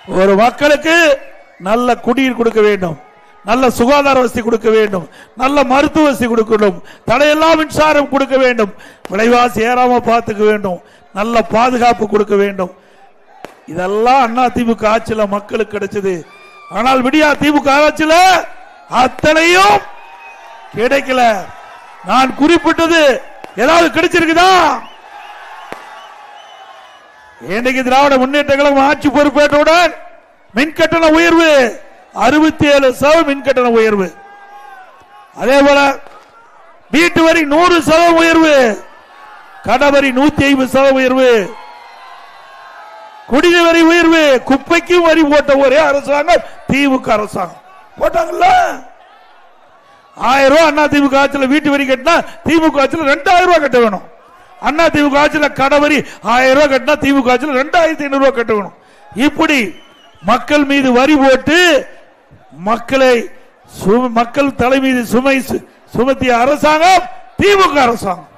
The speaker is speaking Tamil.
ஒரு மக்களுக்கு நல்ல குடிநீர் கொடுக்க வேண்டும், நல்ல சுகாதார வசதி கொடுக்க வேண்டும், நல்ல மருத்துவ வசதி கொடுக்கணும், தடையெல்லாம் மின்சாரம் கொடுக்க வேண்டும், விலைவாசி ஏறாம பார்த்துக்க வேண்டும், நல்ல பாதுகாப்பு கொடுக்க வேண்டும். இதெல்லாம் அண்ணா திமுக ஆட்சியில மக்களுக்கு கிடைச்சது. ஆனால் விடியா திமுக ஆட்சியில அத்தனையும் கிடைக்கல. நான் குறிப்பிட்டது ஏதாவது கிடைச்சிருக்குதா? இன்னைக்கு திராவிட முன்னேற்ற கழகம் ஆட்சி பொறுப்பேற்றவுடன் மின்கட்டண உயர்வு 67% மின்கட்டண உயர்வு, அதே போல வீட்டு வரி 100% உயர்வு, கடவரி 150% உயர்வு, குடிநீர் வரி உயர்வு, குப்பைக்கும் வரி போட்ட ஒரே அரசாங்கம் திமுக அரசாங்கம். போட்டாங்கல்ல 1000 ரூபாய் அண்ணா திமுக ஆட்சியில் வீட்டு வரி கட்டினா திமுக ஆட்சியில் 2000 ரூபாய் கட்ட வேணும். அண்ணா திமுக ஆட்சியில் கடவரி 1000 ரூபாய் கட்டினா திமுக ஆட்சியில் 2500 ரூபாய் கட்ட வேணும். இப்படி மக்கள் மீது வரி போட்டு மக்கள் தலை மீது சுமை சுமத்திய அரசாங்கம் திமுக அரசாங்கம்.